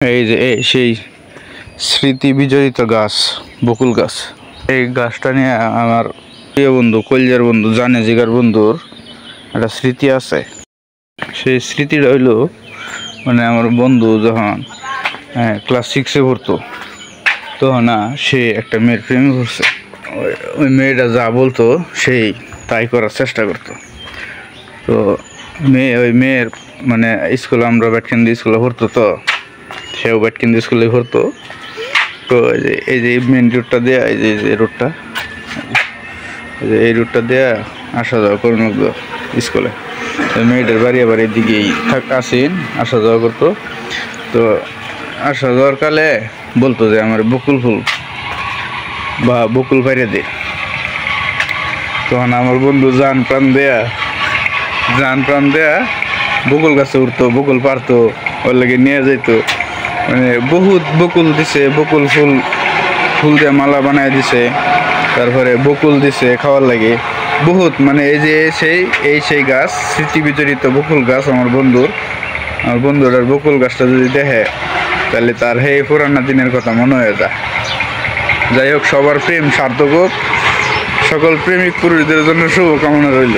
এই যে সেই স্মৃতি বিজড়িত গাছ, বকুল গাছ। এই গাছটা নিয়ে আমার প্রিয় বন্ধু, কলজার বন্ধু, জানে জিগার বন্ধুর একটা স্মৃতি আছে। সেই স্মৃতিটা হইলো মানে আমার বন্ধু যখন ক্লাস 6-এ পড়তো তখন সে একটা মেয়ের প্রেমে পড়ছে। ওই মেয়েটা যা বলতো সেই তাই করার চেষ্টা করতো। তো ওই মেয়ের মানে স্কুলে, আমরা ব্যাটকেন্দ্র স্কুলে পড়তো, তো সেও ব্যাটকেন্দ্র স্কুলে পড়তো। তো এই যে মেন রুটটা দেয়া, এই যে রুটটা, এই রুটটা দেয়া আসা যাওয়া করুন স্কুলে। মেয়েটার বাড়ি আবার এদিকেই আসেন, আসা যাওয়া করতো। তো আসা যাওয়ার কালে বলতো যে আমার বকুল ফুল বা বকুল পাইরে দে। তখন আমার বন্ধু জান প্রাণ দেয়া বকুল গাছে উঠতো, বকুল পারতো, ওর লাগে নিয়ে যেত। মানে বহুত বকুল দিছে, বকুল ফুল দিয়ে মালা বানায় দিছে, তারপরে বকুল দিছে খাওয়ার লাগে বহুত। মানে এই যে সেই গাছ, স্মৃতি বিচরিত বকুল গাছ আমার বন্ধুর আর বকুল গাছটা যদি দেখে তাহলে তার পুরানা দিনের কথা মনে হয়ে যায়। যাই হোক, সবার প্রেম সার্থক হোক, সকল প্রেমিক পুরুষদের জন্য শুভকামনা রইল।